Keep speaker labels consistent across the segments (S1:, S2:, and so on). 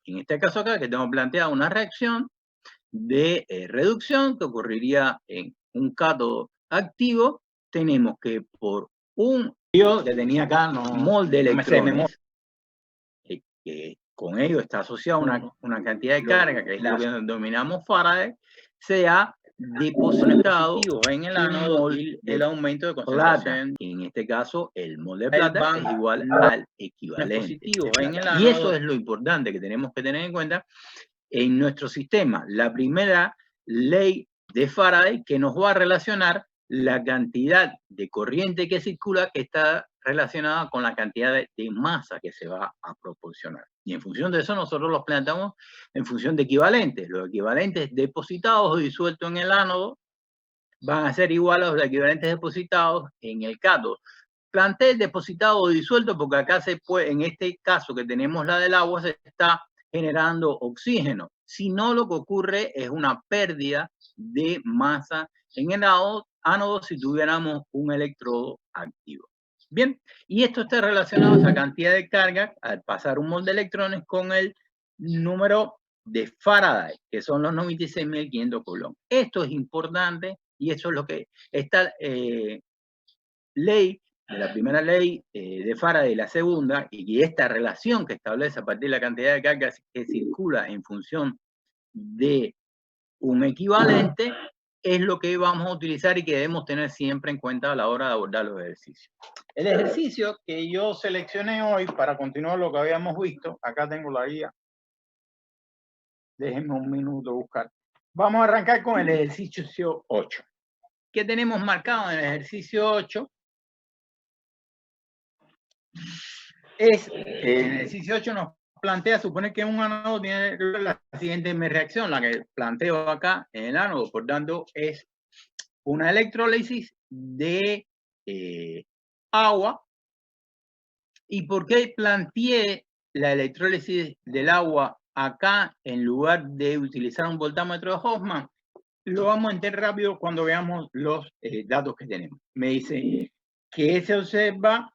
S1: En este caso acá, que tengo planteada una reacción de reducción que ocurriría en un cátodo activo, tenemos que por un
S2: Yo que tenía acá
S1: mol de
S2: no me sé de memoria.
S1: electrones, que con ello está asociada una cantidad de carga, que es lo que denominamos Faraday, sea depositado
S2: en el
S1: un
S2: ánodo
S1: mol
S2: y
S1: de
S2: el aumento de
S1: plata.
S2: concentración.
S1: En este caso, el mol de plata es igual al equivalente de
S2: Positivos en el
S1: plata. Y eso
S2: ánodo.
S1: es lo importante que tenemos que tener en cuenta en nuestro sistema. La primera ley de Faraday que nos va a relacionar la cantidad de corriente que circula que está relacionada con la cantidad de masa que se va a proporcionar. Y en función de eso nosotros los planteamos en función de equivalentes. Los equivalentes depositados o disueltos en el ánodo van a ser iguales a los equivalentes depositados en el cátodo. Planteé depositado o disuelto porque acá se puede, en este caso que tenemos la del agua, se está generando oxígeno. Si no, lo que ocurre es una pérdida de masa en el ánodo si tuviéramos un electrodo activo. Bien, y esto está relacionado a esa cantidad de carga al pasar un mol de electrones con el número de Faraday, que son los 96.500 Coulomb. Esto es importante y eso es lo que esta ley, de la primera ley de Faraday y la segunda, y esta relación que establece a partir de la cantidad de carga que circula en función de un equivalente, es lo que vamos a utilizar y que debemos tener siempre en cuenta a la hora de abordar los ejercicios.
S2: El ejercicio que yo seleccioné hoy para continuar lo que habíamos visto, acá tengo la guía. Déjenme un minuto buscar. Vamos a arrancar con el ejercicio 8. ¿Qué tenemos marcado en el ejercicio 8? El ejercicio 8 nos plantea, supone que un ánodo tiene la siguiente reacción, la que planteo acá en el ánodo, por tanto es una electrólisis de agua. ¿Y por qué planteé la electrólisis del agua acá en lugar de utilizar un voltámetro de Hofmann? Lo vamos a entender rápido cuando veamos los datos que tenemos. Me dice que se observa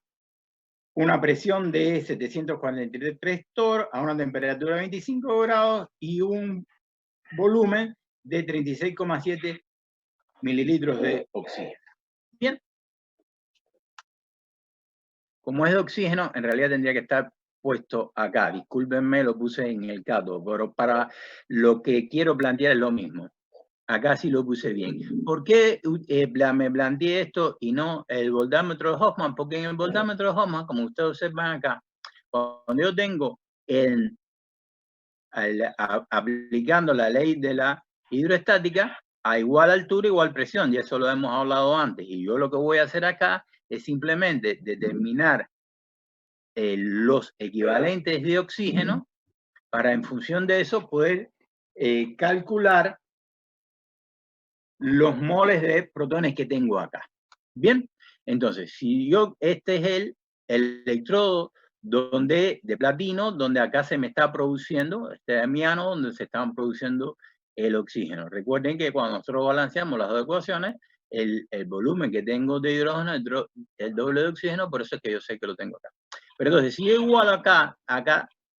S2: una presión de 743 torr a una temperatura de 25 grados y un volumen de 36,7 mililitros de oxígeno. Bien. Como es de oxígeno, en realidad tendría que estar puesto acá. Discúlpenme, lo puse en el cátodo, pero para lo que quiero plantear es lo mismo. Acá sí lo puse bien. ¿Por qué me planteé esto y no el voltámetro de Hofmann? Porque en el voltámetro de Hofmann, como ustedes observan acá, cuando yo tengo aplicando la ley de la hidroestática, a igual altura, igual presión, y eso lo hemos hablado antes. Y yo lo que voy a hacer acá es simplemente determinar los equivalentes de oxígeno para en función de eso poder calcular los moles de protones que tengo acá. Bien, entonces, si yo, este es el electrodo de platino, donde acá se me está produciendo, este es mi ánodo, donde se están produciendo el oxígeno. Recuerden que cuando nosotros balanceamos las dos ecuaciones, el volumen que tengo de hidrógeno es el doble de oxígeno, por eso es que yo sé que lo tengo acá. Pero entonces, si yo igualo acá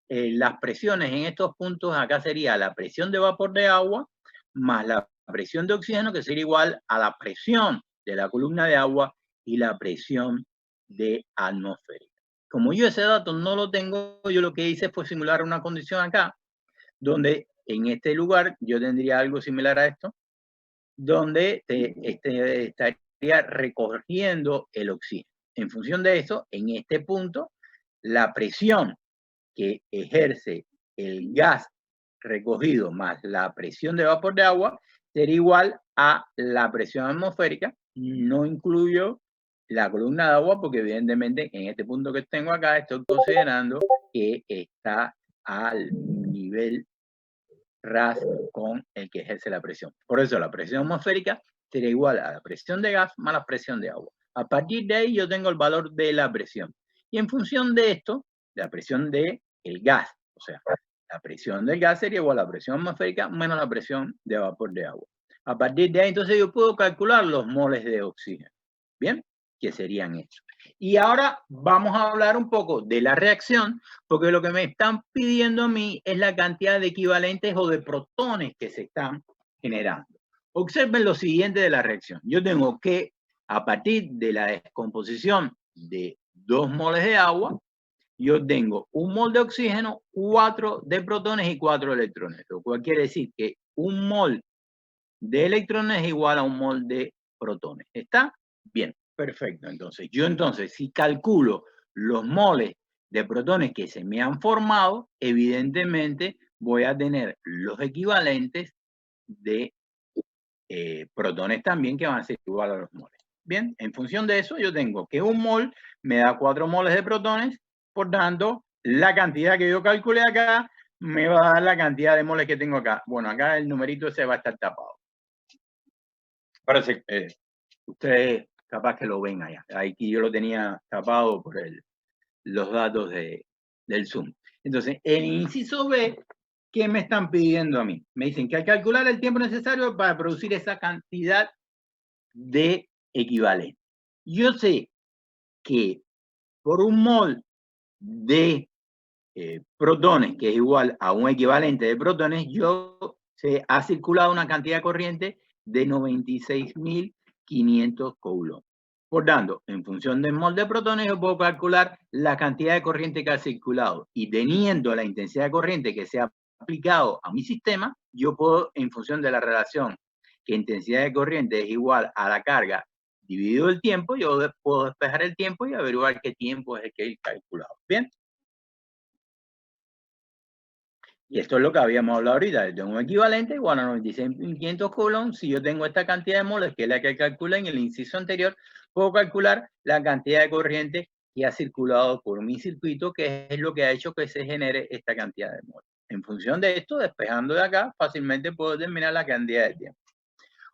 S2: las presiones en estos puntos, acá sería la presión de vapor de agua más la presión de oxígeno, que sería igual a la presión de la columna de agua y la presión de atmosférica. Como yo ese dato no lo tengo, yo lo que hice fue simular una condición acá, donde en este lugar yo tendría algo similar a esto, donde estaría recogiendo el oxígeno. En función de eso, en este punto, la presión que ejerce el gas recogido más la presión de vapor de agua sería igual a la presión atmosférica. No incluyo la columna de agua porque evidentemente en este punto que tengo acá estoy considerando que está al nivel ras con el que ejerce la presión. Por eso la presión atmosférica sería igual a la presión de gas más la presión de agua. A partir de ahí yo tengo el valor de la presión. Y en función de esto, la presión del gas, o sea, la presión del gas sería igual a la presión atmosférica menos la presión de vapor de agua. A partir de ahí, entonces yo puedo calcular los moles de oxígeno. ¿Bien?
S1: que serían estos. Y ahora vamos a hablar un poco de la reacción, porque lo que me están pidiendo a mí es la cantidad de equivalentes o de protones que se están generando. Observen lo siguiente de la reacción. Yo tengo que, a partir de la descomposición de 2 moles de agua, yo tengo 1 mol de oxígeno, 4 de protones y 4 electrones. Lo cual quiere decir que 1 mol de electrones es igual a 1 mol de protones. ¿Está? Bien, perfecto. Entonces, si calculo los moles de protones que se me han formado, evidentemente voy a tener los equivalentes de protones también que van a ser igual a los moles. Bien, en función de eso, yo tengo que 1 mol me da 4 moles de protones, por tanto, la cantidad que yo calculé acá me va a dar la cantidad de moles que tengo acá. Bueno, acá el numerito ese va a estar tapado. Parece que ustedes capaz que lo ven allá. Aquí yo lo tenía tapado por los datos del Zoom. Entonces, el inciso B, ¿qué me están pidiendo a mí? Me dicen que al calcular el tiempo necesario para producir esa cantidad de equivalente. Yo sé que por 1 mol de protones, que es igual a un equivalente de protones, se ha circulado una cantidad de corriente de 96.500 coulombs. Por tanto, en función del mol de protones, yo puedo calcular la cantidad de corriente que ha circulado. Y teniendo la intensidad de corriente que se ha aplicado a mi sistema, yo puedo, en función de la relación que intensidad de corriente es igual a la carga dividido el tiempo, yo puedo despejar el tiempo y averiguar qué tiempo es el que he calculado. ¿Bien? Y esto es lo que habíamos hablado ahorita. Yo tengo un equivalente igual a 96.500 coulombs. Si yo tengo esta cantidad de moles, que es la que calculé en el inciso anterior, puedo calcular la cantidad de corriente que ha circulado por mi circuito, que es lo que ha hecho que se genere esta cantidad de moles. En función de esto, despejando de acá, fácilmente puedo determinar la cantidad de tiempo.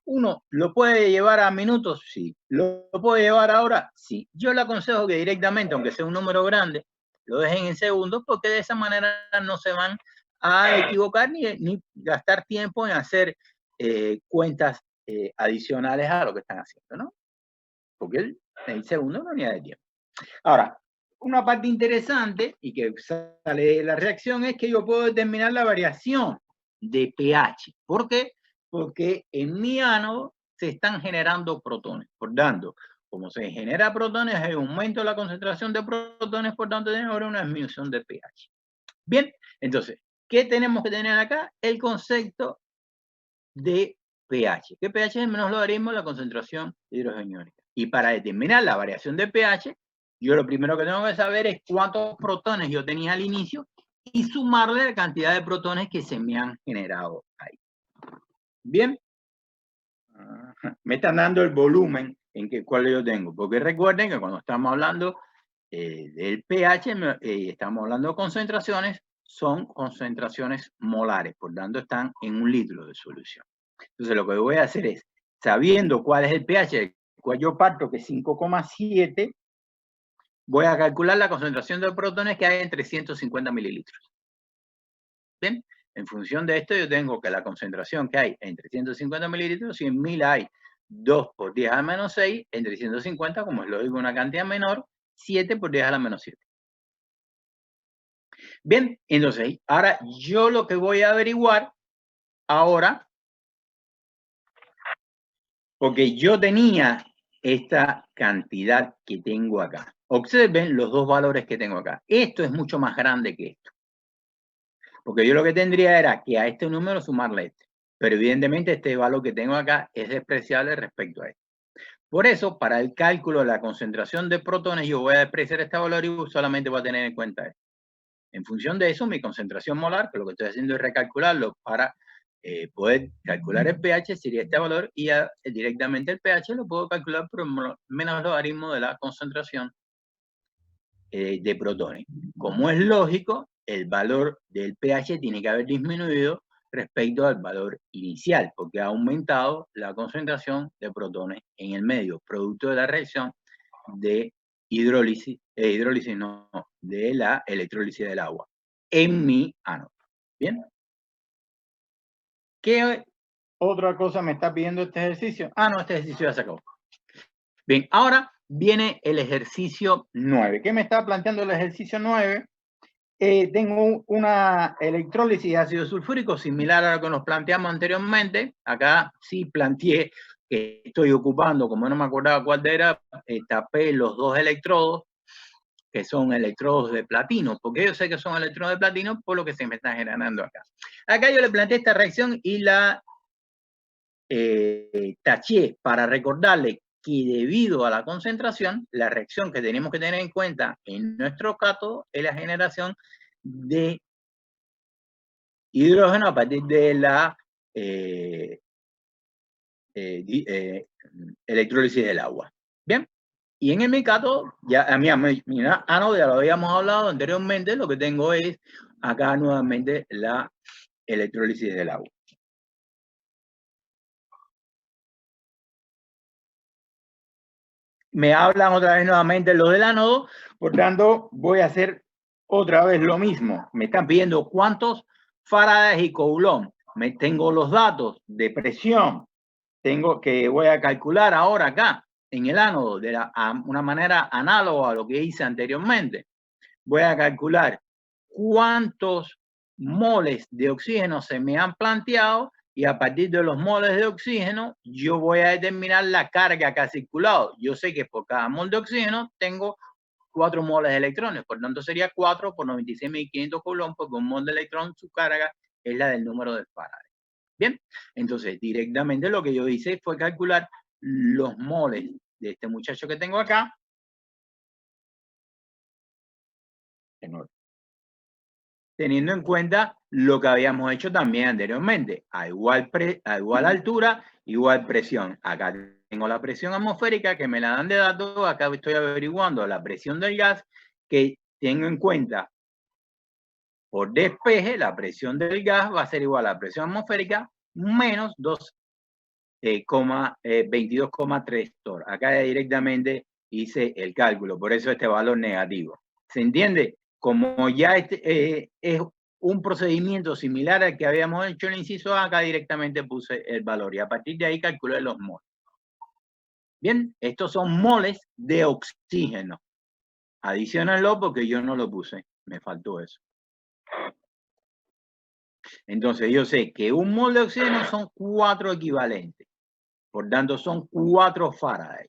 S1: ¿Uno lo puede llevar a minutos? Sí. ¿Lo puede llevar a horas? Sí. Yo le aconsejo que directamente, aunque sea un número grande, lo dejen en segundos, porque de esa manera no se van a equivocar ni gastar tiempo en hacer cuentas adicionales a lo que están haciendo, ¿no? Porque el segundo es una unidad de tiempo. Ahora, una parte interesante y que sale de la reacción es que yo puedo determinar la variación de pH. ¿Por qué? Porque en mi ánodo se están generando protones. Por tanto, como se genera protones, hay un aumento de la concentración de protones, por tanto, tenemos ahora una disminución de pH. Bien, entonces, ¿qué tenemos que tener acá? El concepto de pH. ¿Qué pH es el menos logaritmo de la concentración de hidrógeno iónico? Y para determinar la variación de pH, yo lo primero que tengo que saber es cuántos protones yo tenía al inicio y sumarle la cantidad de protones que se me han generado ahí. Bien. Me están dando el volumen en que cuál yo tengo. Porque recuerden que cuando estamos hablando del pH, estamos hablando de concentraciones, son concentraciones molares, por tanto están en 1 litro de solución. Entonces lo que voy a hacer es, sabiendo cuál es el pH, del cual yo parto, que es 5,7, voy a calcular la concentración de protones que hay en 350 mililitros. Bien, en función de esto yo tengo que la concentración que hay en 350 mililitros, si en 1000 hay 2 por 10 a la menos 6, en 350, como es lógico una cantidad menor, 7 por 10 a la menos 7. Bien, entonces, ahora yo lo que voy a averiguar ahora, porque yo tenía esta cantidad que tengo acá. Observen los dos valores que tengo acá. Esto es mucho más grande que esto. Porque yo lo que tendría era que a este número sumarle este. Pero evidentemente este valor que tengo acá es despreciable respecto a este. Por eso, para el cálculo de la concentración de protones, yo voy a despreciar este valor y solamente voy a tener en cuenta esto. En función de eso, mi concentración molar, que lo que estoy haciendo es recalcularlo para poder calcular el pH, sería este valor, y ya directamente el pH lo puedo calcular por menos logaritmo de la concentración de protones. Como es lógico, el valor del pH tiene que haber disminuido respecto al valor inicial, porque ha aumentado la concentración de protones en el medio, producto de la reacción de hidrólisis, de la electrólisis del agua en mi ánodo. ¿Bien? ¿Qué otra cosa me está pidiendo este ejercicio? Ah, no, este ejercicio ya se acabó. Bien, ahora viene el ejercicio 9. ¿Qué me está planteando el ejercicio 9? Tengo una electrólisis de ácido sulfúrico similar a lo que nos planteamos anteriormente. Acá sí planteé que estoy ocupando, como no me acordaba cuál era, tapé los dos electrodos, que son electrodos de platino, porque yo sé que son electrodos de platino por lo que se me está generando acá. Acá yo le planteé esta reacción y la taché para recordarle que debido a la concentración, la reacción que tenemos que tener en cuenta en nuestro cátodo es la generación de hidrógeno a partir de la electrólisis del agua. Bien, y en mi cátodo, ya a mi ánodo ya lo habíamos hablado anteriormente, lo que tengo es acá nuevamente la electrólisis del agua. Me hablan otra vez nuevamente los del ánodo, por tanto voy a hacer otra vez lo mismo. Me están pidiendo cuántos farads y coulomb. Tengo los datos de presión, tengo que voy a calcular ahora acá en el ánodo de una manera análoga a lo que hice anteriormente. Voy a calcular cuántos moles de oxígeno se me han planteado y a partir de los moles de oxígeno yo voy a determinar la carga que ha circulado. Yo sé que por cada mol de oxígeno tengo 4 moles de electrones, por tanto sería 4 por 96.500 coulombs, porque un mol de electrón, su carga es la del número de Faraday. Bien, entonces directamente lo que yo hice fue calcular los moles de este muchacho que tengo acá, teniendo en cuenta lo que habíamos hecho también anteriormente, a igual altura, igual presión. Acá tengo la presión atmosférica que me la dan de datos, acá estoy averiguando la presión del gas, que tengo en cuenta por despeje, la presión del gas va a ser igual a la presión atmosférica menos 22,3 torr. Acá directamente hice el cálculo, por eso este valor negativo. ¿Se entiende? Como ya es un procedimiento similar al que habíamos hecho en el inciso A, acá directamente puse el valor y a partir de ahí calculé los moles. Bien, estos son moles de oxígeno. Adiciónalo porque yo no lo puse, me faltó eso. Entonces yo sé que un mol de oxígeno son 4 equivalentes. Por tanto, son 4 Faraday.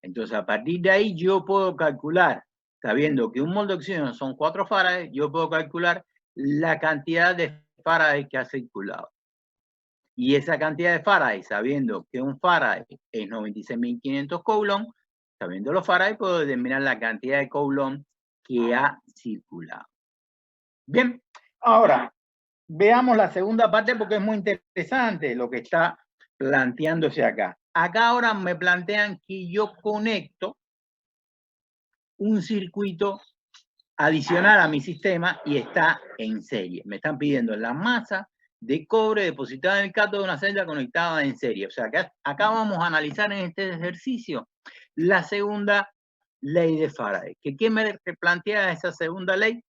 S1: Entonces, a partir de ahí yo puedo calcular, sabiendo que un mol de oxígeno son 4 Faraday, yo puedo calcular la cantidad de Faraday que ha circulado. Y esa cantidad de Faraday, sabiendo que un Faraday es 96.500 coulomb, sabiendo los Faraday, puedo determinar la cantidad de coulomb que ha circulado. Bien, ahora, veamos la segunda parte porque es muy interesante lo que está planteándose acá. Acá ahora me plantean que yo conecto un circuito adicional a mi sistema y está en serie. Me están pidiendo la masa de cobre depositada en el cátodo de una celda conectada en serie. O sea, que acá vamos a analizar en este ejercicio la segunda ley de Faraday. ¿Qué me plantea esa segunda ley?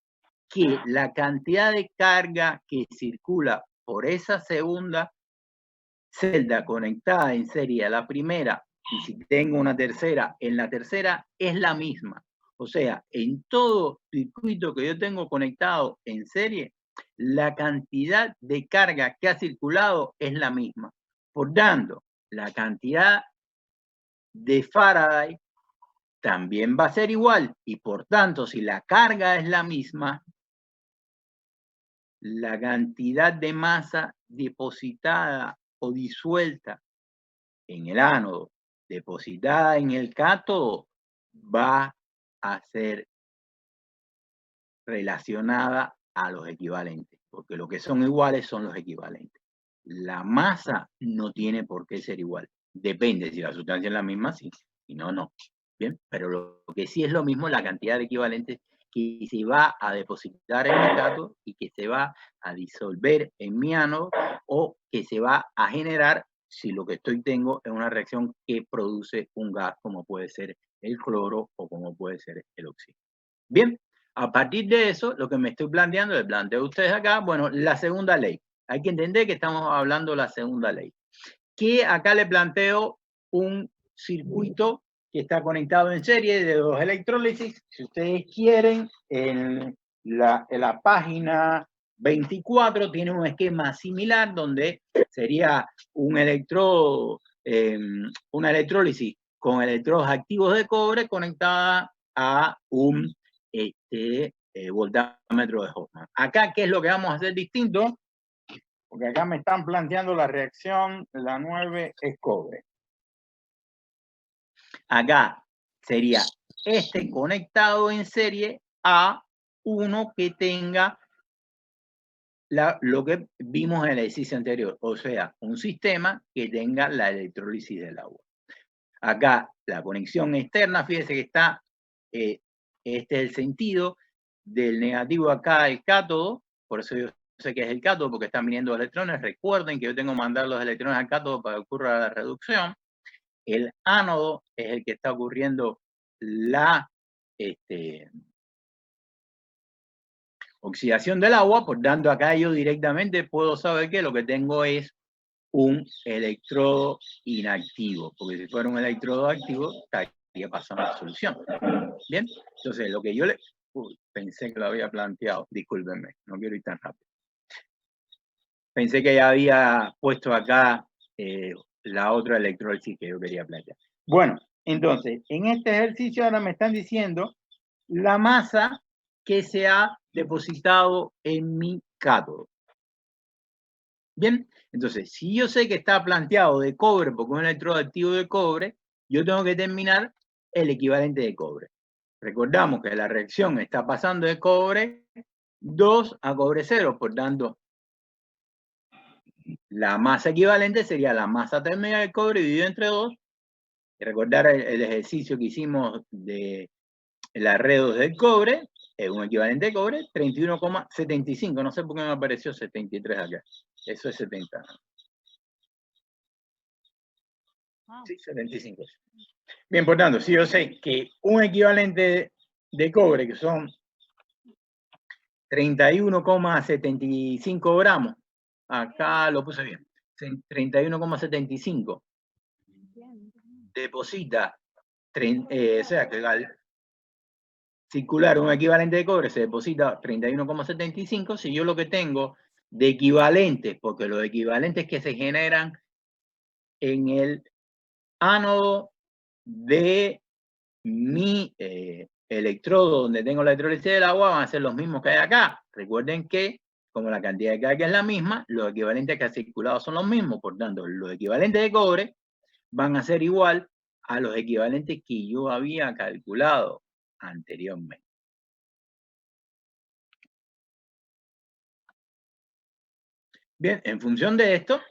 S1: Que la cantidad de carga que circula por esa segunda celda conectada en serie a la primera, y si tengo una tercera, en la tercera es la misma. O sea, en todo circuito que yo tengo conectado en serie, la cantidad de carga que ha circulado es la misma. Por tanto, la cantidad de Faraday también va a ser igual. Y por tanto, si la carga es la misma, la cantidad de masa depositada o disuelta en el ánodo, depositada en el cátodo, va a ser relacionada a los equivalentes, porque lo que son iguales son los equivalentes. La masa no tiene por qué ser igual. Depende, si la sustancia es la misma, sí, si no, no. Bien, pero lo que sí es lo mismo, la cantidad de equivalentes que se va a depositar en mi cátodo y que se va a disolver en mi ánodo o que se va a generar si lo que tengo es una reacción que produce un gas como puede ser el cloro o como puede ser el oxígeno. Bien, a partir de eso, lo que me estoy planteando, le planteo a ustedes acá, bueno, la segunda ley. Hay que entender que estamos hablando de la segunda ley. Que acá le planteo un circuito que está conectado en serie de 2 electrólisis. Si ustedes quieren, en la página 24 tiene un esquema similar donde sería un electrodo, una electrólisis con electrodos activos de cobre conectada a un voltámetro de Hoffman. Acá, ¿qué es lo que vamos a hacer distinto? Porque acá me están planteando la reacción, la 9 es cobre. Acá sería este conectado en serie a uno que tenga lo que vimos en el ejercicio anterior, o sea, un sistema que tenga la electrólisis del agua. Acá la conexión externa, fíjese que está, este es el sentido del negativo acá, el cátodo, por eso yo sé que es el cátodo, porque están viniendo electrones. Recuerden que yo tengo que mandar los electrones al cátodo para que ocurra la reducción. El ánodo es el que está ocurriendo la oxidación del agua, por tanto acá yo directamente puedo saber que lo que tengo es un electrodo inactivo, porque si fuera un electrodo activo estaría pasando la solución. Bien, entonces lo que yo le... pensé que lo había planteado, discúlpenme, no quiero ir tan rápido. Pensé que ya había puesto acá la otra electrólisis que yo quería plantear. Bueno, entonces, en este ejercicio ahora me están diciendo la masa que se ha depositado en mi cátodo. Bien, entonces, si yo sé que está planteado de cobre, porque es un electrodo activo de cobre, yo tengo que determinar el equivalente de cobre. Recordamos que la reacción está pasando de cobre 2 a cobre 0, por tanto, la masa equivalente sería la masa térmica del cobre dividido entre 2. Y recordar el ejercicio que hicimos de la redox del cobre, es un equivalente de cobre, 31,75. No sé por qué me apareció 73 acá. Eso es 70. Sí, 75. Bien, por tanto, si yo sé que un equivalente de cobre, que son 31,75 gramos, acá lo puse bien, 31,75, deposita, o sea, que al circular un equivalente de cobre se deposita 31,75. Si yo lo que tengo de equivalentes, porque los equivalentes que se generan en el ánodo de mi electrodo donde tengo la electrólisis del agua van a ser los mismos que hay acá. Recuerden que como la cantidad de carga es la misma, los equivalentes que ha circulado son los mismos. Por tanto, los equivalentes de cobre van a ser igual a los equivalentes que yo había calculado anteriormente. Bien, en función de esto,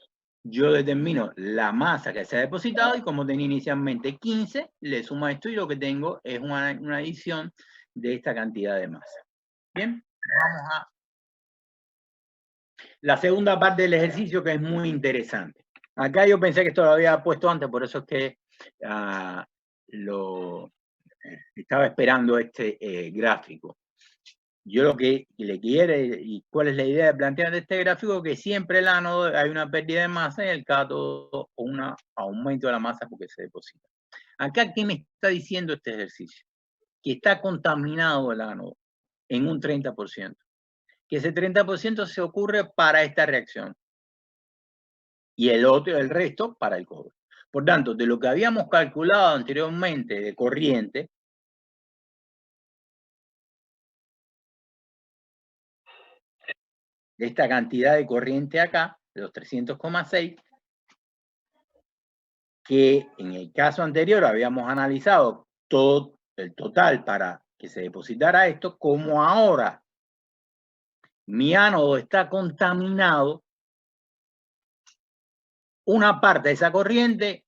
S1: yo determino la masa que se ha depositado y como tenía inicialmente 15, le sumo esto y lo que tengo es una adición de esta cantidad de masa. Bien, vamos a la segunda parte del ejercicio, que es muy interesante. Acá yo pensé que esto lo había puesto antes, por eso es que estaba esperando este gráfico. Yo lo que le quiero, y cuál es la idea de plantear este gráfico, que siempre el ánodo hay una pérdida de masa y el cátodo un aumento de la masa porque se deposita. Acá, ¿qué me está diciendo este ejercicio? Que está contaminado el ánodo en un 30%. Que ese 30% se ocurre para esta reacción. Y el resto para el cobre. Por tanto, de lo que habíamos calculado anteriormente de corriente, de esta cantidad de corriente acá, de los 300,6, que en el caso anterior habíamos analizado todo el total para que se depositara esto, como ahora mi ánodo está contaminado, una parte de esa corriente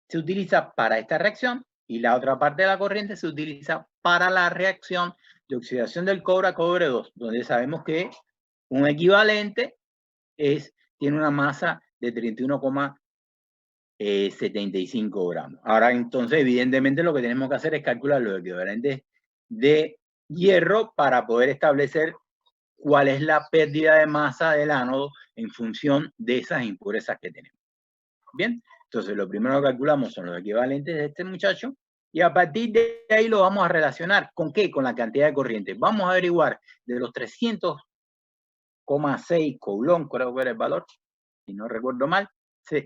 S1: se utiliza para esta reacción y la otra parte de la corriente se utiliza para la reacción de oxidación del cobre a cobre 2, donde sabemos que un equivalente tiene una masa de 31,75 gramos. Ahora, entonces, evidentemente, lo que tenemos que hacer es calcular los equivalentes de hierro para poder establecer cuál es la pérdida de masa del ánodo en función de esas impurezas que tenemos. Bien, Entonces, lo primero que calculamos son los equivalentes de este muchacho, y a partir de ahí lo vamos a relacionar. ¿Con qué? Con la cantidad de corriente. Vamos a averiguar de los 300,6 coulomb, creo que era el valor, si no recuerdo mal,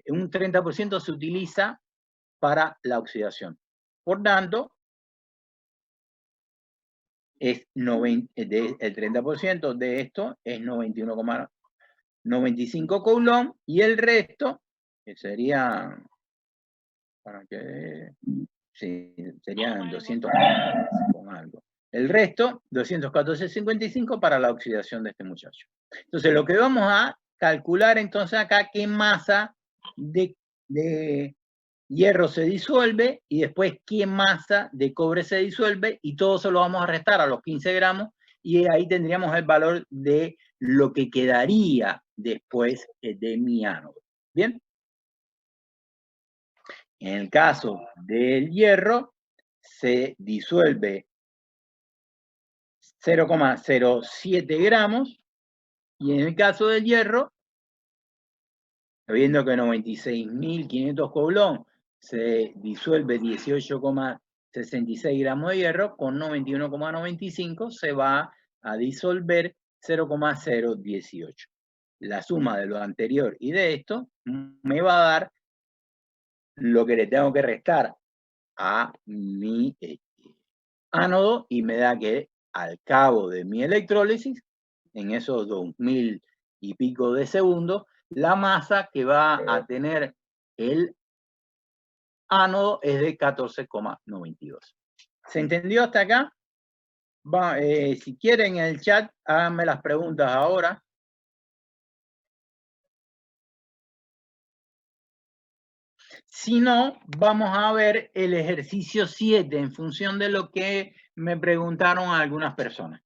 S1: un 30% se utiliza para la oxidación. Por tanto, el 30% de esto es 91,95 coulomb, y el resto, que sería, para que, sí, serían 200 con algo. El resto, 214,55 para la oxidación de este muchacho. Entonces, lo que vamos a calcular entonces acá, qué masa de hierro se disuelve y después qué masa de cobre se disuelve, y todo eso lo vamos a restar a los 15 gramos, y ahí tendríamos el valor de lo que quedaría después de mi ánodo. ¿Bien? En el caso del hierro, se disuelve 0,07 gramos, y en el caso del hierro, sabiendo que 96.500 coulomb se disuelve 18,66 gramos de hierro, con 91,95 se va a disolver 0,018. La suma de lo anterior y de esto me va a dar lo que le tengo que restar a mi ánodo, y me da que al cabo de mi electrólisis, en esos 2000 y pico de segundos, la masa que va a tener el ánodo es de 14,92. ¿Se entendió hasta acá? Si quieren en el chat, háganme las preguntas ahora. Si no, vamos a ver el ejercicio 7 en función de lo que me preguntaron algunas personas.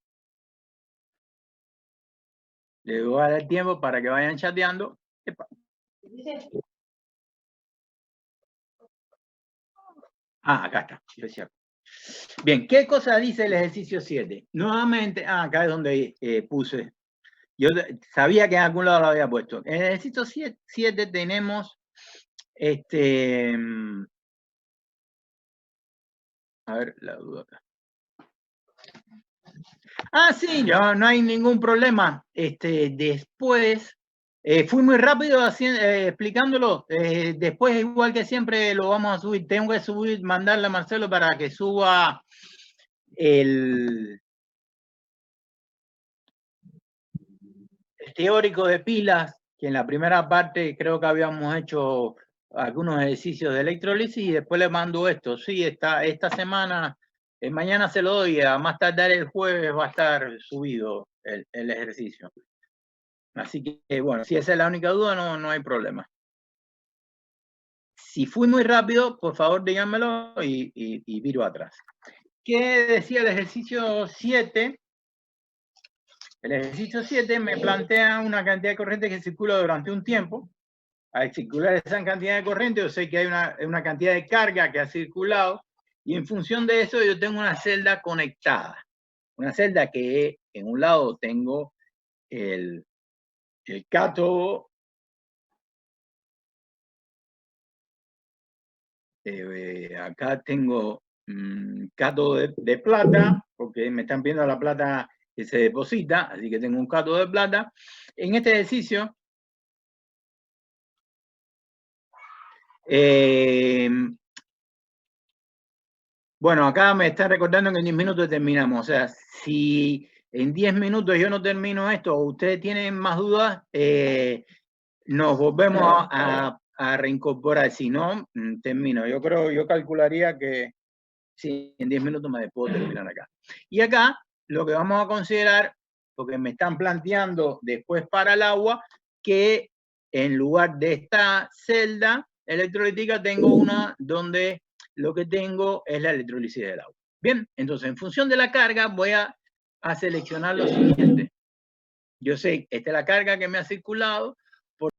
S1: Les voy a dar tiempo para que vayan chateando. Acá está. Bien, ¿qué cosa dice el ejercicio 7? Nuevamente, acá es donde puse. Yo sabía que en algún lado lo había puesto. En el ejercicio 7 tenemos a ver, la duda acá. Sí, no hay ningún problema. Después, fui muy rápido explicándolo. Después, igual que siempre, lo vamos a subir. Tengo que subir, mandarle a Marcelo para que suba el teórico de pilas, que en la primera parte creo que habíamos hecho algunos ejercicios de electrólisis, y después le mando esto. Sí, esta semana, mañana se lo doy, a más tardar el jueves va a estar subido el ejercicio. Así que, bueno, si esa es la única duda, no hay problema. Si fui muy rápido, por favor díganmelo y viro atrás. ¿Qué decía el ejercicio 7? El ejercicio 7 me plantea una cantidad de corriente que circula durante un tiempo. Al circular esa cantidad de corriente, yo sé que hay una cantidad de carga que ha circulado, y en función de eso yo tengo una celda conectada. Una celda que en un lado tengo el cátodo, acá tengo cátodo de plata, porque me están pidiendo la plata que se deposita, así que tengo un cátodo de plata. En este ejercicio, bueno, acá me está recordando que en 10 minutos terminamos. O sea, si en 10 minutos yo no termino esto, o ustedes tienen más dudas, nos volvemos a reincorporar. Si no, termino. Yo calcularía que sí, en 10 minutos me puedo terminar acá. Y acá lo que vamos a considerar, porque me están planteando después para el agua, que en lugar de esta celda electrolítica tengo una donde lo que tengo es la electrólisis del agua. Bien, entonces en función de la carga voy a seleccionar lo siguiente. Yo sé, esta es la carga que me ha circulado,